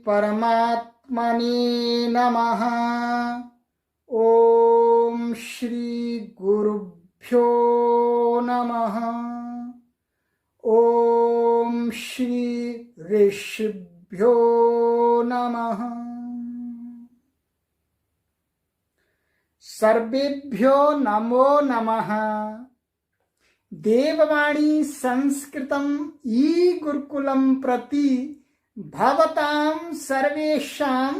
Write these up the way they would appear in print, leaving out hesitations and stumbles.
परमात्मने नमः। ओम श्री गुरुभ्यो नमः। ओम श्री ऋषिभ्यो नमः। सर्वेभ्यो नमो नमः। देववाणी संस्कृतम ई गुरुकुलम प्रति भवतां सर्वेषां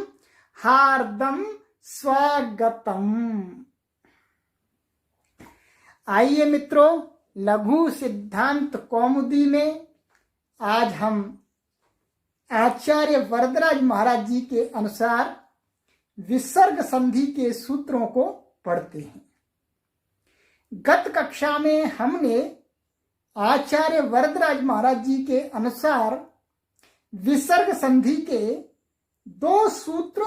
हार्दं स्वागतम। आइए मित्रों, लघु सिद्धांत कौमुदी में आज हम आचार्य वरदराज महाराज जी के अनुसार विसर्ग संधि के सूत्रों को पढ़ते हैं। गत कक्षा में हमने आचार्य वरदराज महाराज जी के अनुसार विसर्ग संधि के 2 सूत्र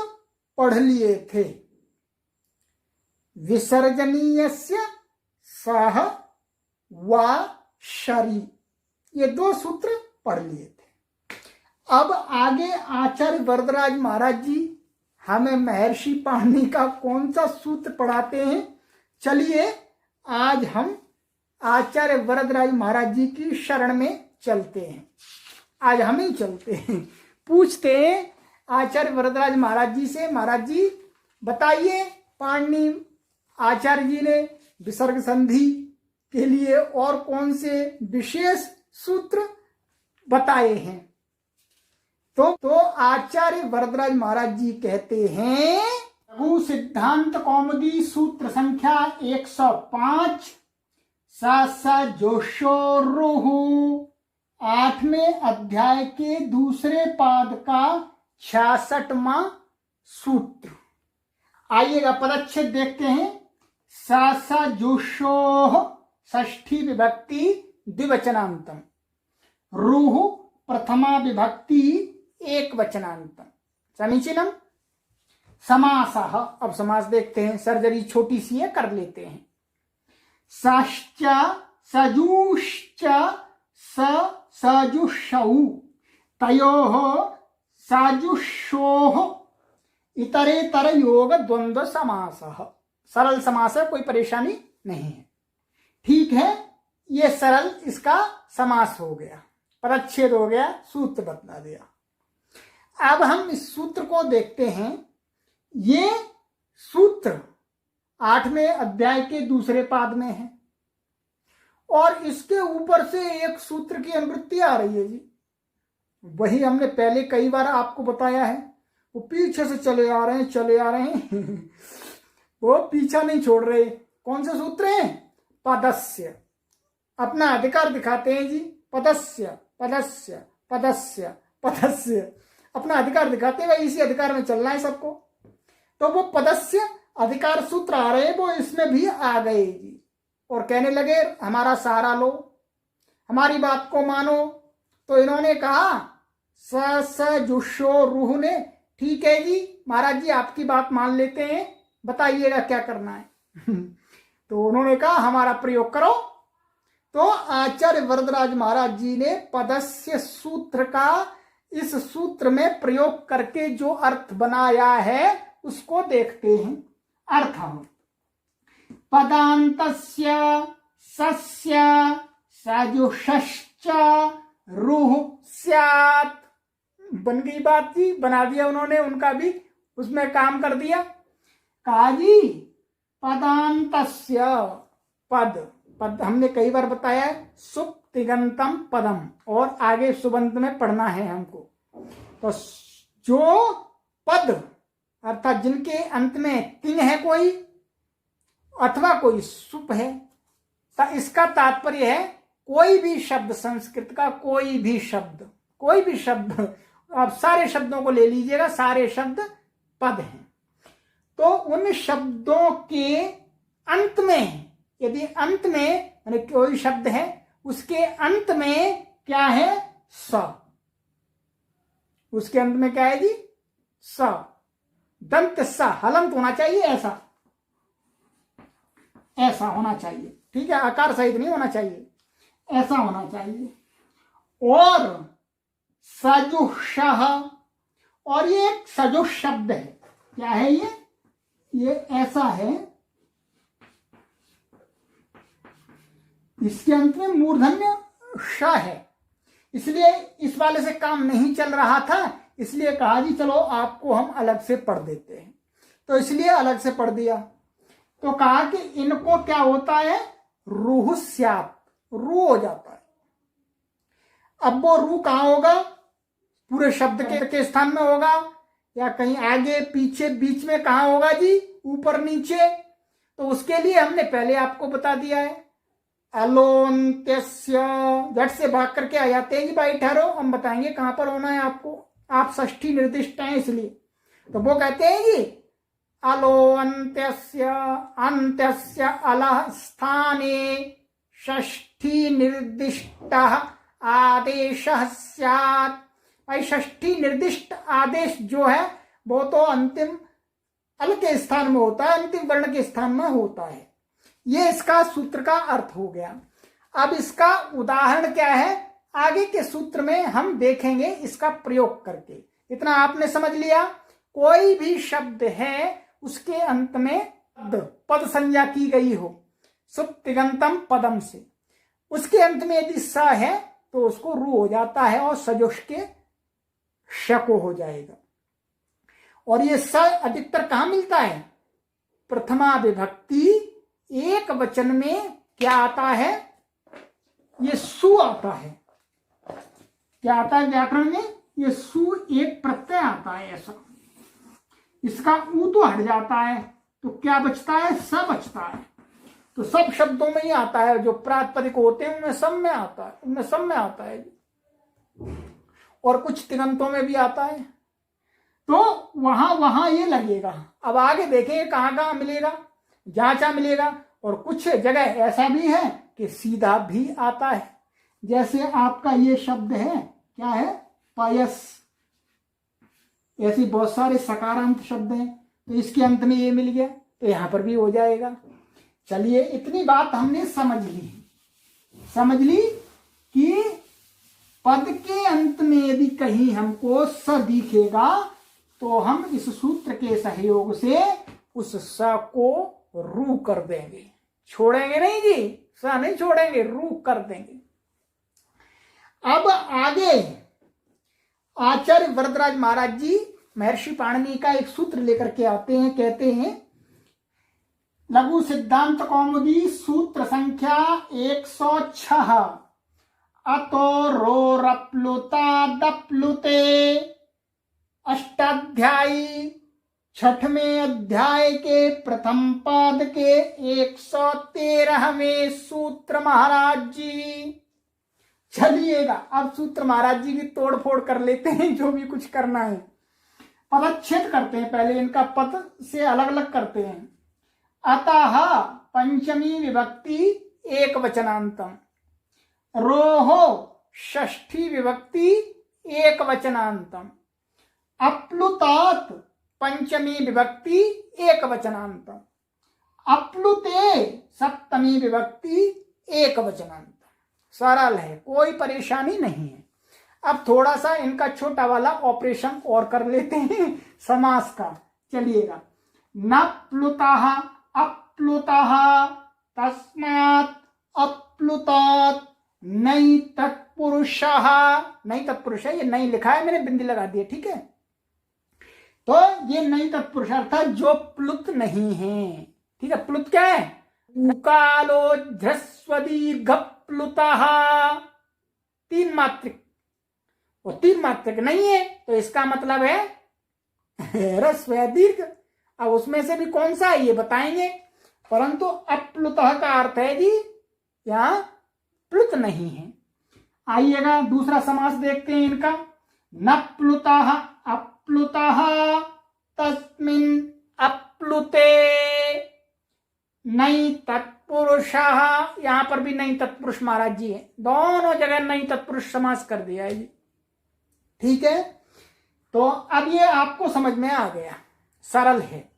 पढ़ लिए थे। विसर्जनीयस्य सह व शरी, ये 2 सूत्र पढ़ लिए थे। अब आगे आचार्य वरदराज महाराज जी हमें महर्षि पाणिनि का कौन सा सूत्र पढ़ाते हैं, चलिए आज हम आचार्य वरदराज महाराज जी की शरण में चलते हैं। आज हम ही चलते हैं, पूछते हैं आचार्य वरदराज महाराज जी से, महाराज जी बताइए पाणिनि आचार्य जी ने विसर्ग संधि के लिए और कौन से विशेष सूत्र बताए हैं। तो आचार्य वरदराज महाराज जी कहते हैं, लघु सिद्धांत कौमुदी सूत्र संख्या 105 स जोशोरुः 8वें अध्याय के दूसरे पाद का 66वां सूत्र। आइएगा पदच्छेद देखते हैं। स जोशोः षष्ठी विभक्ति द्विवचनांतम, रुः प्रथमा विभक्ति एक वचनांतम, समीचीनम। समासः, अब समास देखते हैं, सर्जरी छोटी सी है, कर लेते हैं। सश्च सजूश्च सजुषौ तयोः साजुषोः इतरेतर योग द्वंद्व समासः। सरल समास है, कोई परेशानी नहीं है, ठीक है। ये सरल इसका समास हो गया, परच्छेद हो गया, सूत्र बतला दिया। अब हम इस सूत्र को देखते हैं। ये सूत्र 8वें अध्याय के दूसरे पाद में है और इसके ऊपर से एक सूत्र की अनुवृत्ति आ रही है जी। वही हमने पहले कई बार आपको बताया है, वो पीछे से चले आ रहे हैं वो पीछा नहीं छोड़ रहे। कौन से सूत्र हैं? पदस्य, अपना अधिकार दिखाते हैं जी। पदस्य पदस्य पदस्य पदस्य, अपना अधिकार दिखाते हुए इसी अधिकार में चलना है सबको। तो वो पदस्य अधिकार सूत्र आ रहे हैं, वो इसमें भी आ गए जी। और कहने लगे हमारा सहारा लो, हमारी बात को मानो। तो इन्होंने कहा सजुषोरुः ने, ठीक है जी महाराज जी आपकी बात मान लेते हैं, बताइएगा क्या करना है। तो उन्होंने कहा हमारा प्रयोग करो। तो आचार्य वरदराज महाराज जी ने पदस्य सूत्र का इस सूत्र में प्रयोग करके जो अर्थ बनाया है उसको देखते हैं। अर्थ: पदान्तस्य सस्य सजुषश्च रुः स्यात्। बन गई बात जी, बना दिया उन्होंने, उनका भी उसमें काम कर दिया। कहा जी पदान्तस्य, पद हमने कई बार बताया है, सुप तिगंतम पदम, और आगे सुबंत में पढ़ना है हमको। तो जो पद अर्थात जिनके अंत में तिंग है कोई अथवा कोई सुप है, तो इसका तात्पर्य है कोई भी शब्द, संस्कृत का कोई भी शब्द, आप सारे शब्दों को ले लीजिएगा, सारे शब्द पद हैं। तो उन शब्दों के अंत में, यदि अंत में यानी कोई शब्द है उसके अंत में क्या है? स। उसके अंत में क्या है जी? स। दंत स, हलंत होना चाहिए, ऐसा होना चाहिए, ठीक है, आकार सहित नहीं होना चाहिए, ऐसा होना चाहिए। और सजुषः, और ये एक सजो शब्द है। क्या है ये ऐसा है, इसके अंत में मूर्धन्य श है, इसलिए इस वाले से काम नहीं चल रहा था, इसलिए कहा जी चलो आपको हम अलग से पढ़ देते हैं, तो इसलिए अलग से पढ़ दिया। तो कहा कि इनको क्या होता है, रूह स्यात, रू हो जाता है। अब वो रू कहां होगा, पूरे शब्द के स्थान में होगा या कहीं आगे पीछे बीच में, कहां होगा जी, ऊपर नीचे। तो उसके लिए हमने पहले आपको बता दिया है, अलोन्त्यस्य, झट से भाग करके आ जाते हैं कि भाई ठहरो, हम बताएंगे कहां पर होना है आपको, आप षष्ठी निर्दिष्ट हैं इसलिए। तो वो कहते हैं कि अलो अन्त्यस्य, अन्त्यस्य अलः स्थाने षष्ठी निर्दिष्ट आदेश स्यात्। भाई षष्ठी निर्दिष्ट आदेश जो है वो तो अंतिम अल के स्थान में होता है, अंतिम वर्ण के स्थान में होता है। ये इसका सूत्र का अर्थ हो गया। अब इसका उदाहरण क्या है, आगे के सूत्र में हम देखेंगे इसका प्रयोग करके। इतना आपने समझ लिया, कोई भी शब्द है उसके अंत में पद संज्ञा की गई हो, सुप्तिगंतम पदम से, उसके अंत में यदि स है तो उसको रू हो जाता है और सजोष के श को हो जाएगा। और ये स अधिकतर कहां मिलता है, प्रथमा विभक्ति एक वचन में क्या आता है, ये सु आता है। क्या आता है व्याकरण में, ये सु एक प्रत्यय आता है ऐसा, इसका ऊ तो हट जाता है तो क्या बचता है, स बचता है। तो सब शब्दों में ही आता है, जो प्रातिपदिक होते हैं उनमें सब में आता है, उनमें सब में आता है, और कुछ तिगंतों में भी आता है। तो वहां वहां ये लगेगा। अब आगे देखेंगे कहां कहां मिलेगा, जहां जहां मिलेगा। और कुछ जगह ऐसा भी है कि सीधा भी आता है, जैसे आपका ये शब्द है, क्या है, पायस। ऐसे बहुत सारे सकारांत शब्द हैं, तो इसके अंत में ये मिल गया तो यहां पर भी हो जाएगा। चलिए इतनी बात हमने समझ ली कि पद के अंत में यदि कहीं हमको स दिखेगा तो हम इस सूत्र के सहयोग से उस स को रू कर देंगे, छोड़ेंगे नहीं जी, स नहीं छोड़ेंगे, रू कर देंगे। अब आगे आचार्य वरदराज महाराज जी महर्षि पाणिनि का एक सूत्र लेकर के आते हैं, कहते हैं लघु सिद्धांत कौमुदी सूत्र संख्या 106, अतो रो रप्लुता दप्लुते, अष्टाध्यायी 6वें अध्याय के प्रथम पाद के 113वें सूत्र महाराज जी। चलिएगा अब सूत्र महाराज जी की तोड़ फोड़ कर लेते हैं, जो भी कुछ करना है। पदच्छेद करते हैं, पहले इनका पद से अलग अलग करते हैं। अतः पंचमी विभक्ति एक वचनांतम, रोहो षष्ठी विभक्ति एक वचनांतम, अप्लुतात पंचमी विभक्ति एक वचनांतम, अप्लुते सप्तमी विभक्ति एक वचनांतम। सरल है, कोई परेशानी नहीं है। अब थोड़ा सा इनका छोटा वाला ऑपरेशन और कर लेते हैं समास का। चलिएगा, न प्लुतः अप्लुतः, तस्मात् अप्लुतात, नहीं तत्पुरुषः, नहीं तत्पुरुष है, ये नहीं लिखा है मैंने, बिंदी लगा दी है, ठीक है। तो ये नहीं तत्पुरुष अर्थात जो प्लुत नहीं है, ठीक है। प्लुत क्या है, उकालो ह्रस्व दीर्घ प्लुतः, तीन मात्रिक, वो तीन मात्रिक नहीं है, तो इसका मतलब है ह्रस्व दीर्घ। अब उसमें से भी कौन सा है ये बताएंगे, परंतु अप्लुतः का अर्थ है जी यहां प्लुत नहीं है। आइएगा दूसरा समास देखते हैं इनका। न प्लुतः अप्लुतः, तस्मिन् अप्लुते, नहीं तत्पुरुषः, यहां पर भी नहीं तत्पुरुष महाराज जी है, दोनों जगह नहीं तत्पुरुष समास कर दिया है जी, ठीक है। तो अब ये आपको समझ में आ गया, सरल है।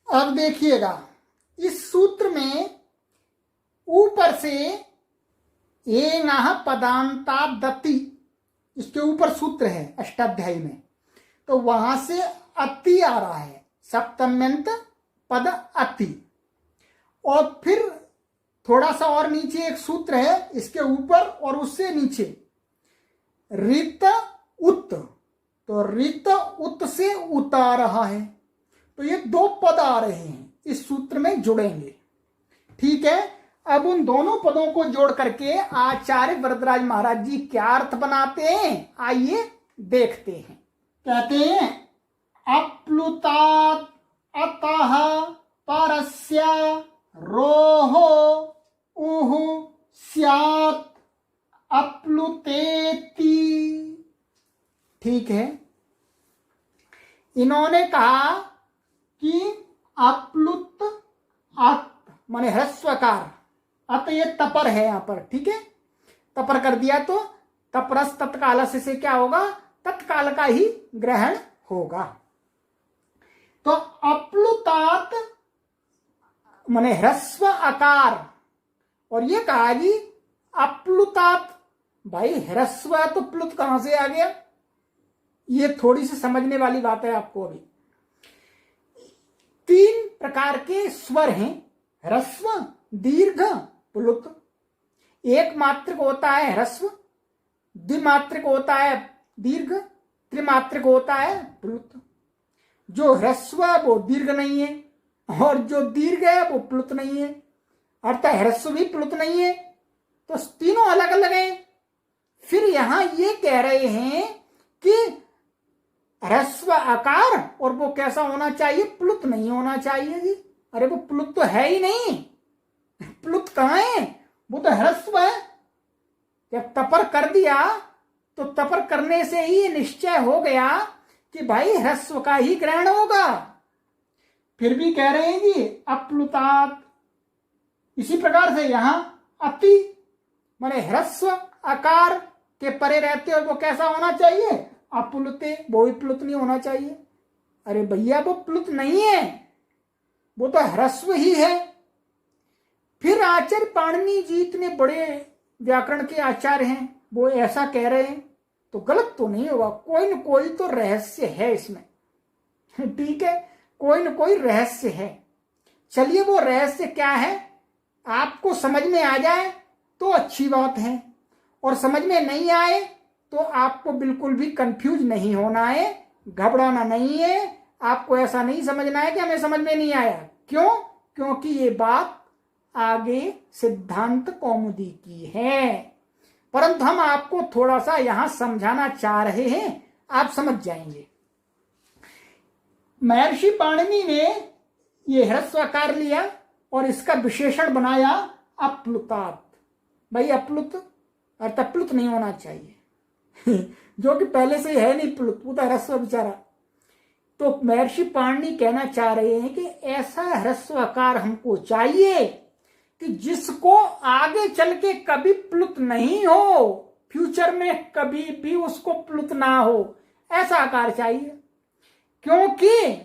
अब देखिएगा इस सूत्र में ऊपर से एनः पदांता दति, इसके ऊपर सूत्र है अष्टाध्यायी में, तो वहां से अति आ रहा है, सप्तम्यंत पद अति। और फिर थोड़ा सा और नीचे एक सूत्र है, इसके ऊपर और उससे नीचे रित उत, तो रित उत से उत आ रहा है। तो ये दो पद आ रहे हैं, इस सूत्र में जुड़ेंगे। ठीक है, अब उन दोनों पदों को जोड़ करके आचार्य वरदराज महाराज जी क्या अर्थ बनाते हैं, आइए देखते हैं। कहते हैं अप्लुतात् अतः परस्य रोहो उहु स्यात् अप्लुतेति। ठीक है, इन्होंने कहा कि अप्लुत अत माने ह्रस्वकार, अत ये तपर है यहां पर। ठीक है, तपर कर दिया तो तपरस तत्काल से क्या होगा, तत्काल का ही ग्रहण होगा। तो अप्लुतात माने ह्रस्व आकार, और ये कहा जी अप्लुतात, भाई ह्रस्व तो प्लुत कहां से आ गया, ये थोड़ी सी समझने वाली बात है आपको। अभी तीन प्रकार के स्वर हैं, ह्रस्व दीर्घ प्लुत। एक मात्रक होता है ह्रस्व, द्विमात्रक होता है दीर्घ, त्रिमात्रक होता है प्लुत। जो ह्रस्व है वो दीर्घ नहीं है, और जो दीर्घ है वो प्लुत नहीं है, अर्थात ह्रस्व भी प्लुत नहीं है। तो तीनों अलग अलग हैं। फिर यहां ये कह रहे हैं कि ह्रस्व आकार, और वो कैसा होना चाहिए, प्लुत नहीं होना चाहिए जी। अरे वो प्लुत तो है ही नहीं, प्लुत कहां है, वो तो ह्रस्व है। जब तपर कर दिया तो तपर करने से ही निश्चय हो गया कि भाई ह्रस्व का ही ग्रहण होगा। फिर भी कह रहे हैं जी अप्लुतात। इसी प्रकार से यहां अति माने ह्रस्व आकार के परे रहते, और वो कैसा होना चाहिए, अप्लुते, वो भी प्लुत नहीं होना चाहिए। अरे भैया वो प्लुत नहीं है, वो तो ह्रस्व ही है। फिर आचार्य पाणिनि जी इतने बड़े व्याकरण के आचार्य हैं, वो ऐसा कह रहे हैं तो गलत तो नहीं होगा, कोई न कोई तो रहस्य है इसमें। ठीक है, कोई न कोई रहस्य है। चलिए वो रहस्य क्या है, आपको समझ में आ जाए तो अच्छी बात है, और समझ में नहीं आए तो आपको बिल्कुल भी कंफ्यूज नहीं होना है, घबराना नहीं है। आपको ऐसा नहीं समझना है कि हमें समझ में नहीं आया। क्यों? क्योंकि ये बात आगे सिद्धांत कौमुदी की है, परंतु हम आपको थोड़ा सा यहां समझाना चाह रहे हैं, आप समझ जाएंगे। महर्षि पाणिनि ने ये ह्रस्वकार लिया और इसका विशेषण बनाया अप्लुतात। भाई अप्लुत अर्थात प्लुत नहीं होना चाहिए जो कि पहले से है नहीं प्लुत, वो तो ह्रस्व बेचारा। तो महर्षि पाणिनि कहना चाह रहे हैं कि ऐसा ह्रस्वकार हमको चाहिए कि जिसको आगे चल के कभी प्लुत नहीं हो, फ्यूचर में कभी भी उसको प्लुत ना हो, ऐसा आकार चाहिए। क्योंकि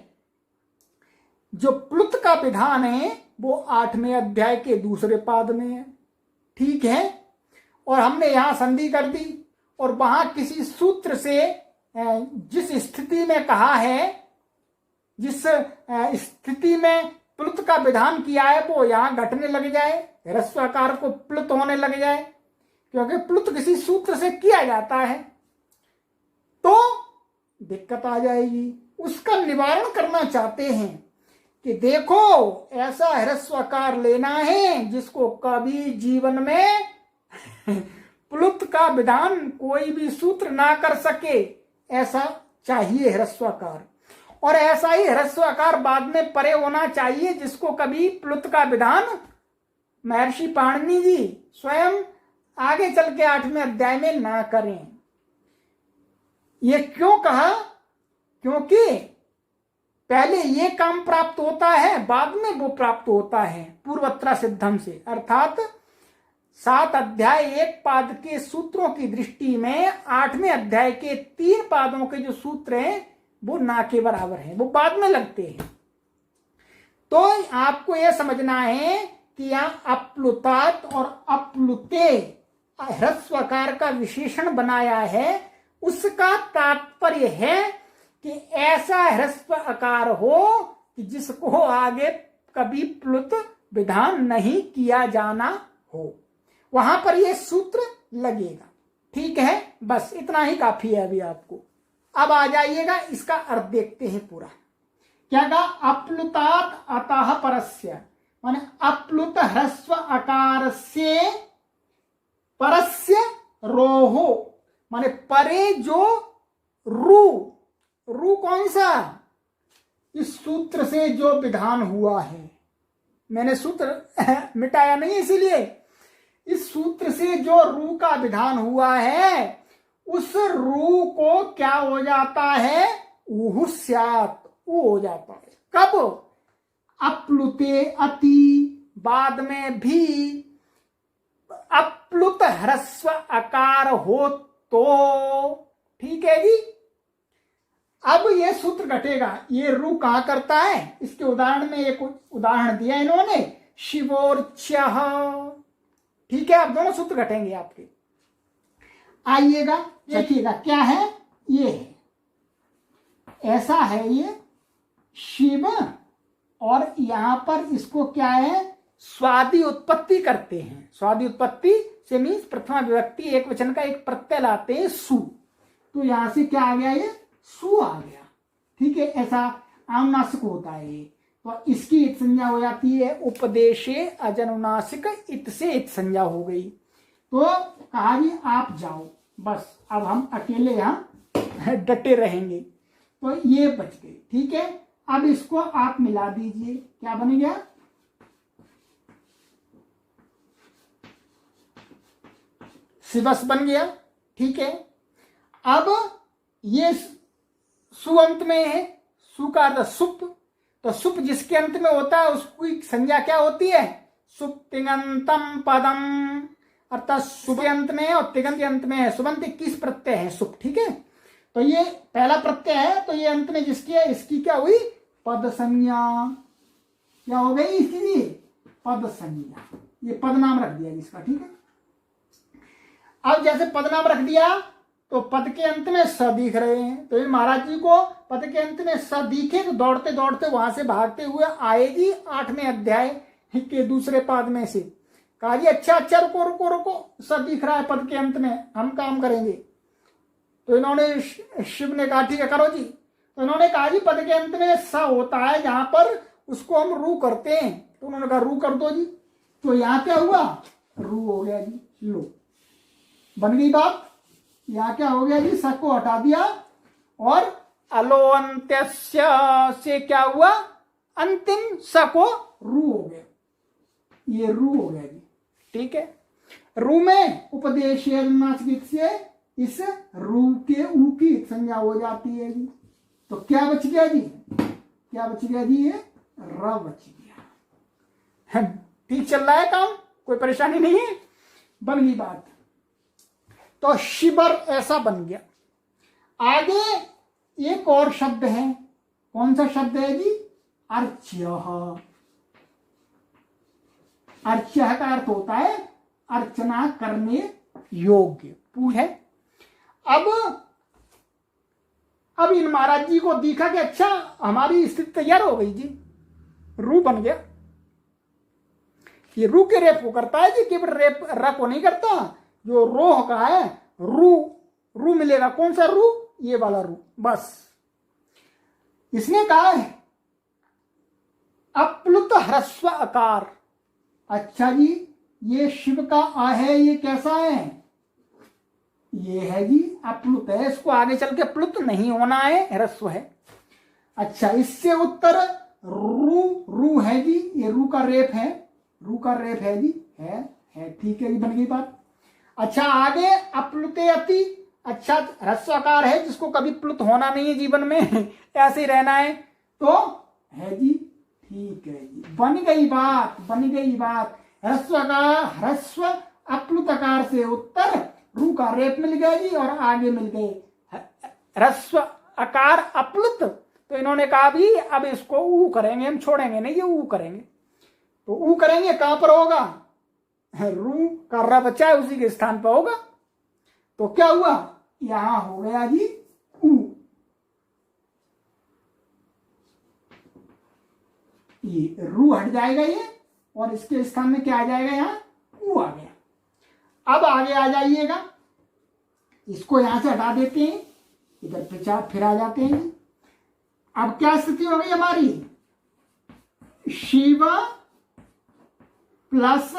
जो प्लुत का विधान है वो 8वें अध्याय के दूसरे पाद में है। ठीक है, और हमने यहां संधि कर दी, और वहां किसी सूत्र से जिस स्थिति में कहा है, जिस स्थिति में प्लुत का विधान किया है वो यहां घटने लग जाए, ह्रस्वकार को प्लुत होने लग जाए, क्योंकि प्लुत किसी सूत्र से किया जाता है, तो दिक्कत आ जाएगी। उसका निवारण करना चाहते हैं कि देखो ऐसा ह्रस्वकार लेना है जिसको कभी जीवन में प्लुत का विधान कोई भी सूत्र ना कर सके, ऐसा चाहिए ह्रस्वकार। और ऐसा ही ह्रस्वकार बाद में परे होना चाहिए जिसको कभी प्लुत का विधान महर्षि पाणिनि जी स्वयं आगे चल के 8वें अध्याय में ना करें। ये क्यों कहा? क्योंकि पहले ये काम प्राप्त होता है, बाद में वो प्राप्त होता है पूर्वत्र सिद्धम से, अर्थात 7 अध्याय 1 पाद के सूत्रों की दृष्टि में 8वें अध्याय के 3 पादों के जो सूत्र हैं वो ना के बराबर हैं, वो बाद में लगते हैं। तो आपको यह समझना है कि यहां अप्लुतात और अप्लुते ह्रस्वकार का विशेषण बनाया है, उसका तात्पर्य है कि ऐसा ह्रस्व आकार हो कि जिसको आगे कभी प्लुत विधान नहीं किया जाना हो, वहां पर यह सूत्र लगेगा। ठीक है, बस इतना ही काफी है अभी आपको। अब आ जाइएगा, इसका अर्थ देखते हैं पूरा। क्या कहा? अप्लुतात् अतः परस्य, माने अप्लुत ह्रस्व आकार से परस्य रोहो, माने परे जो रू कौन सा? इस सूत्र से जो विधान हुआ है, मैंने सूत्र मिटाया नहीं इसीलिए, इस सूत्र से जो रू का विधान हुआ है उस रू को क्या हो जाता है? ऊहु स्यात्, ऊ हो जाता है। कब? अप्लुते अति, बाद में भी अप्लुत ह्रस्व आकार हो तो। ठीक है जी। अब ये सूत्र घटेगा। ये रू कहां करता है? इसके उदाहरण में एक उदाहरण दिया इन्होंने, शिवोर्च्यः। ठीक है, अब दोनों सूत्र घटेंगे आपके। आइएगा, देखिएगा क्या है। ये है, ऐसा है ये शिव, और यहां पर इसको क्या है? स्वादि उत्पत्ति करते हैं। स्वादि उत्पत्ति से मीन्स प्रथमा विभक्ति एक वचन का एक प्रत्यय लाते हैं, सु। तो यहां से क्या आ गया? ये सु आ गया। ठीक है, ऐसा आनुनासिक होता है ये। तो इसकी इत संज्ञा हो जाती है उपदेशे अजनुनासिक, इत से इत संज्ञा हो गई। तो कहा जी आप जाओ, बस अब हम अकेले यहां डटे रहेंगे। तो ये बच गए। ठीक है, अब इसको आप मिला दीजिए, क्या बन गया? शिवस बन गया। ठीक है, अब ये सुअंत में है, सु का अर्थ सुप, तो सुप जिसके अंत में होता है उसकी संज्ञा क्या होती है? सुप्तिगंतम पदम, अर्थात सुप के अंत में है और तिगंत के अंत में है। सुबंत 21 प्रत्यय है सुप। ठीक है, तो ये पहला प्रत्यय है, तो ये अंत में जिसकी है इसकी क्या हुई? पद संज्ञा। क्या हो गई इसकी? पद संज्ञा। ये पद नाम रख दिया इसका। ठीक है, अब जैसे पद नाम रख दिया तो पद के अंत में स दिख रहे हैं, तो ये महाराज जी को पद के अंत में स दिखे तो दौड़ते दौड़ते वहां से भागते हुए आए जी 8वें अध्याय के दूसरे पाद में से। कहा जी अच्छा रुको रुको रुको, स दिख रहा है पद के अंत में, हम काम करेंगे। तो इन्होंने, शिव ने कहा ठीक है करो जी। तो इन्होंने कहा जी पद के अंत में स होता है जहां पर उसको हम रू करते हैं, तो उन्होंने कहा रू कर दो जी। तो यहां क्या हुआ? रू हो गया जी। लो, बन गई बात। यहां क्या हो गया जी? स को हटा दिया और अलोअंत्यस्य से क्या हुआ? अंतिम स को रू हो गया। ये रू हो गया जी। ठीक है, रू में उपदेश से इस रू के ऊ की संज्ञा हो जाती है जी। तो क्या बच गया जी? क्या बच गया जी? ये र बच गया। ठीक चल रहा है काम, कोई परेशानी नहीं है, बन गई बात। तो शिवर ऐसा बन गया। आगे एक और शब्द है, कौन सा शब्द है जी? अर्च्यः। अर्च्यः का अर्थ होता है अर्चना करने योग्य, पूछ है। अब इन महाराज जी को दिखा कि अच्छा हमारी स्थिति तैयार हो गई जी, रू बन गया। ये रू के रेप को करता है जी, केवल रेप र को नहीं करता। जो रोह का है रू मिलेगा। कौन सा रू? ये वाला रू। बस इसने कहा है अप्लुत ह्रस्व आकार। अच्छा जी, ये शिव का आ है, ये कैसा है? ये है जी अप्लुत है, इसको आगे चल के प्लुत नहीं होना है, ह्रस्व है। अच्छा, इससे उत्तर रू है जी, ये रू का रेप है, रू का रेप है जी, है। ठीक है जी, बन गई बात। अच्छा, आगे अप्लुते अति। अच्छा, ह्रस्वकार है जिसको कभी प्लुत होना नहीं है जीवन में, ऐसे ही रहना है, तो है जी। ठीक है जी, बन गई बात, बन गई बात। ह्रस्व अप्लुतकार से उत्तर रू का रेप मिल गया जी, और आगे मिल गए ह्रस्व आकार अप्लुत। तो इन्होंने कहा भी अब इसको ऊ करेंगे, हम छोड़ेंगे नहीं, ये ऊ करेंगे। तो ऊ करेंगे कहां पर होगा? रू का र बचा है उसी के स्थान पर होगा। तो क्या हुआ? यहां हो गया जी ऊ। ये रू हट जाएगा ये, और इसके स्थान में क्या आ जाएगा, यहाँ ऊ आ गया। अब आगे आ जाइएगा, इसको यहां से हटा देते हैं, इधर प्रचार फिर आ जाते हैं। अब क्या स्थिति हो गई हमारी, शिव प्लस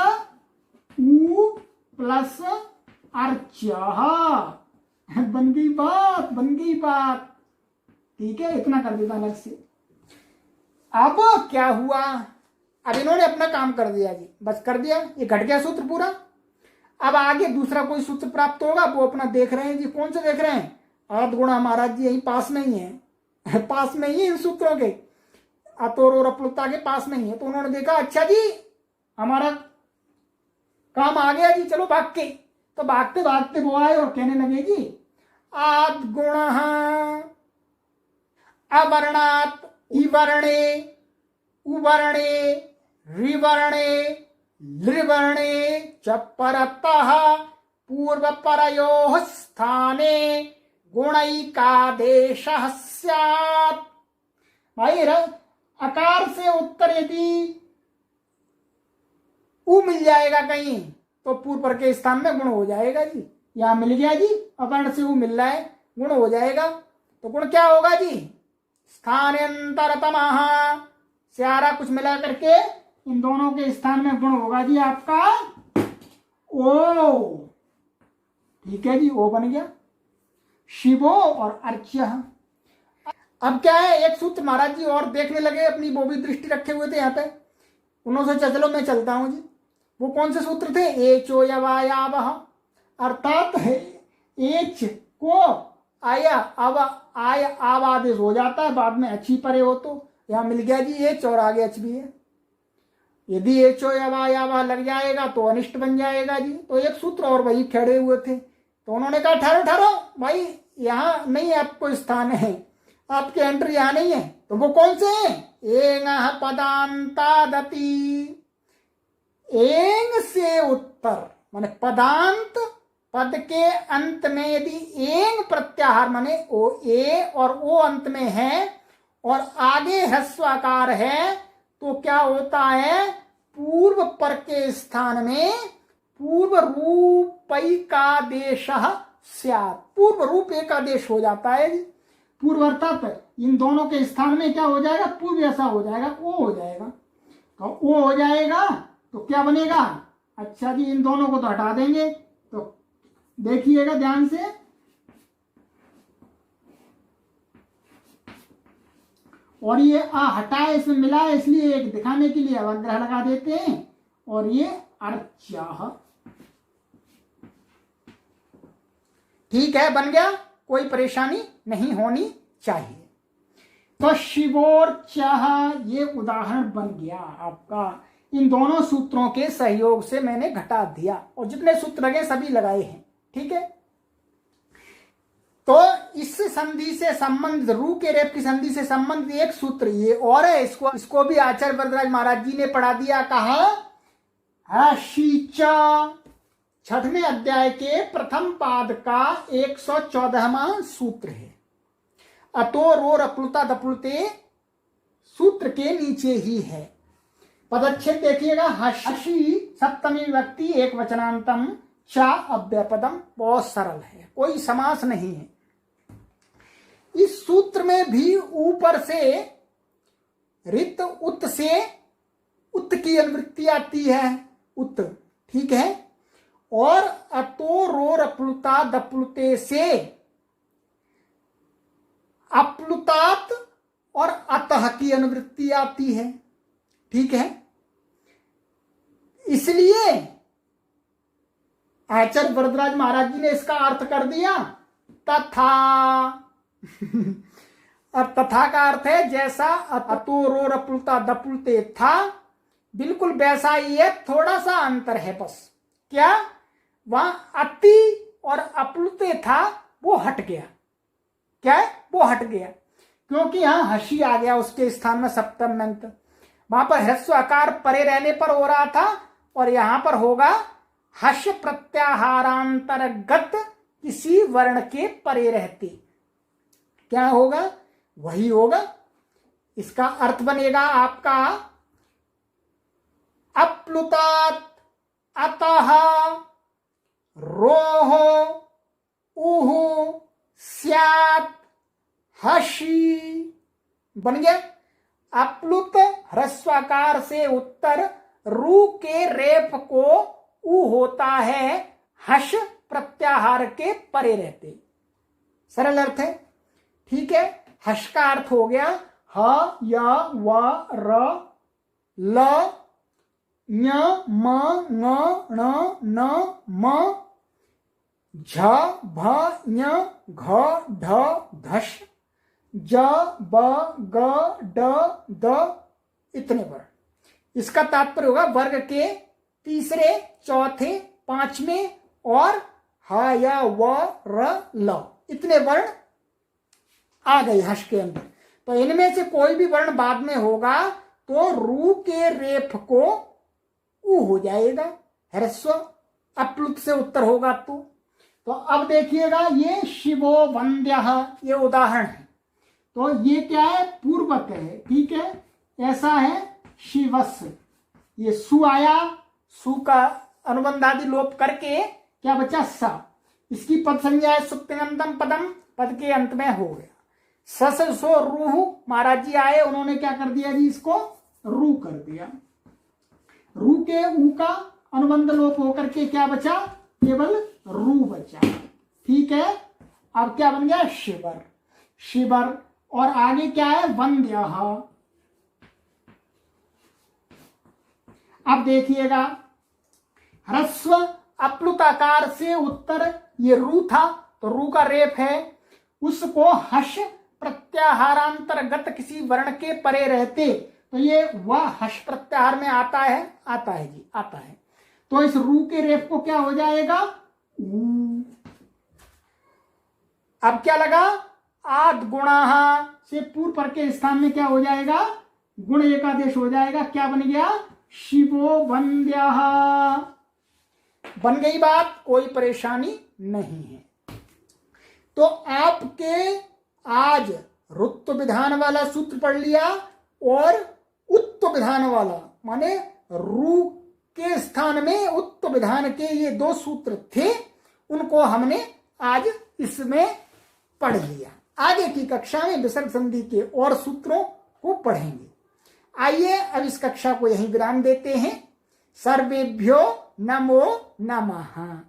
ऊ प्लस अर्चः, बन गई बात, बन गई बात। ठीक है, इतना कर देता अलग से। अब क्या हुआ, अब इन्होंने अपना काम कर दिया जी, बस कर दिया, ये घट गया सूत्र पूरा। अब आगे दूसरा कोई सूत्र प्राप्त होगा, वो अपना देख रहे हैं जी। कौन से देख रहे हैं, अर्ध गुणा महाराज जी यही पास में ही है, पास में ही इन सूत्रों के, अतोर और अपलुप्ता के पास में ही है। तो उन्होंने देखा अच्छा जी हमारा काम आ गया जी, चलो भाग के। तो भागते भागते वो आए और कहने लगे जी, आद गुण अवर्णात इवर्णे उवर्णे रिवर्णे लृवर्णे च परतः पूर्व परयोः स्थाने गुणैकादेशः स्यात्। भाई अकार से उत्तर यदि उ मिल जाएगा कहीं तो पूर्व पर के स्थान में गुण हो जाएगा जी। यहां मिल गया जी, अवर्ण से उ मिल रहा है, गुण हो जाएगा। तो गुण क्या होगा जी, स्थानांतरतमः, स्यारा कुछ मिला करके इन दोनों के स्थान में गुण होगा जी आपका ओ। ठीक है जी, ओ बन गया, शिवो और अर्च्य। अब क्या है, एक सूत्र महाराज जी और देखने लगे, अपनी वो भी दृष्टि रखे हुए थे यहाँ पे। उन्होंने सोचा चलो मैं चलता हूं जी। वो कौन से सूत्र थे, एचो यवायावः, अर्थात एच को आया अब आय आव आदेश हो जाता है, बाद में अच्छी परे हो तो यहां मिल गया जी एच और आगे एच भी है। यदि एचो यवायावः लग जाएगा तो अनिष्ट बन जाएगा जी। तो एक सूत्र और वही खड़े हुए थे, तो उन्होंने कहा ठहरो ठहरो भाई, यहाँ नहीं आपको स्थान है, आपके एंट्री यहाँ नहीं है। तो वो कौन से हैं, एंगः पदांतादति, एंग से उत्तर माने पदांत, पद के अंत में यदि एंग प्रत्याहार माने ओ ए और ओ अंत में है और आगे ह्रस्वाकार है, तो क्या होता है, पूर्व पर के स्थान में पूर्व रूपैकादेशः स्यात्, पूर्व रूप एकादेश हो जाता है जी। पूर्व अर्थात इन दोनों के स्थान में क्या हो जाएगा, पूर्व ऐसा हो जाएगा, ओ हो जाएगा। तो ओ हो जाएगा तो क्या बनेगा, अच्छा जी इन दोनों को तो हटा देंगे। तो देखिएगा ध्यान से, और ये आ हटाए इसमें मिला है, इसलिए एक दिखाने के लिए अवग्रह लगा देते हैं, और ये अर्च्यः। ठीक है, बन गया, कोई परेशानी नहीं होनी चाहिए। तो शिवोर्च्यः ये उदाहरण बन गया आपका। इन दोनों सूत्रों के सहयोग से मैंने घटा दिया, और जितने सूत्र लगे सभी लगाए हैं। ठीक है, तो इस संधि से संबंध, रू के रेप की संधि से संबंध एक सूत्र ये और है, इसको भी आचार्य वरदराज महाराज जी ने पढ़ा दिया। कहा हशीचा, छठवें अध्याय के प्रथम पाद का 114वां सूत्र है। अतो रोर अप्लुता दप्लुते सूत्र के नीचे ही है। पदच्छेद देखिएगा, हशी सप्तमी विभक्ति एक वचनांतम चा अव्ययपदम, बहुत सरल है, कोई समास नहीं है। इस सूत्र में भी ऊपर से रित उत से उत की अनुवृत्ति आती है, उत। ठीक है, और अतो रोर अप्लुता दप्लुते से अप्लुतात और अतः की अनुवृत्ति आती है। ठीक है, इसलिए आचार्य वरदराज महाराज जी ने इसका अर्थ कर दिया तथा। अब तथा का अर्थ है जैसा अतो रोर अप्लुता दप्लुते था, बिल्कुल वैसा ही है, थोड़ा सा अंतर है बस। क्या, वहां अति और अप्लुते था वो हट गया। क्या है, वो हट गया, क्योंकि यहां हशी आ गया उसके स्थान में सप्तम अंत। वहां पर ह्रस्व आकार परे रहने पर हो रहा था, और यहां पर होगा हश प्रत्याहारांतर्गत किसी वर्ण के परे रहते। क्या होगा, वही होगा। इसका अर्थ बनेगा आपका अप्लुतात्, अतः, रोः, उः, स्यात्, हसी। बन गया। अप्लुत ह्रस्वाकार से उत्तर रू के रेफ को उ होता है, हश प्रत्याहार के परे रहते। सरल अर्थ है। ठीक है। हश का अर्थ हो गया ह, य, व, र, ल, ञ, म, ङ, ण, न, म, झ, भ, ञ, घ, ढ, धश, ज, ब, ग, ड, द, इतने वर्ण। इसका तात्पर्य होगा वर्ग के तीसरे, चौथे, पांचवें और ह, य, व, र, ल, इतने वर्ण आ गए हर्ष के अंदर। तो इनमें से कोई भी वर्ण बाद में होगा तो रू के रेफ को उ हो जाएगा, ह्रस्व अप्लुत से उत्तर होगा। तो अब देखिएगा, ये शिवो वंद्यः, ये उदाहरण है। तो ये क्या है? पूर्वक है। ठीक है। ऐसा है शिवस्य, ये सु आया, सु का अनुबंध आदि लोप करके क्या बचा? सा। इसकी पद संज्ञा है सुप्तिगंतम पदम, पद के अंत में हो गया। सस सो रूह, महाराज जी आए, उन्होंने क्या कर दिया जी? इसको रू कर दिया। रू के ऊ का अनुबंध लोप होकर के क्या बचा? केवल रू बचा। ठीक है। अब क्या बन गया? शिवर। शिवर। और आगे क्या है? वंद्यः। अब देखिएगा, ह्रस्व अप्लुताकार से उत्तर ये रू था, तो रू का रेफ है, उसको हश प्रत्याहारांतर्गत किसी वर्ण के परे रहते, तो ये वह हश प्रत्याहार में आता है। आता है जी, आता है। तो इस रू के रेफ को क्या हो जाएगा? ऊ। अब क्या लगा? आद गुणाः से पूर्व पर के स्थान में क्या हो जाएगा? गुण एकादेश हो जाएगा। क्या बन गया? शिवो वंद्यः। बन गई बात, कोई परेशानी नहीं है। तो आपके आज रुत्व विधान वाला सूत्र पढ़ लिया और उत्व विधान वाला, माने रू के स्थान में उत्व विधान के ये दो सूत्र थे, उनको हमने आज इसमें पढ़ लिया। आगे की कक्षा में विसर्ग संधि के और सूत्रों को पढ़ेंगे। आइए अब इस कक्षा को यहीं विराम देते हैं। सर्वेभ्यो नमो नमः।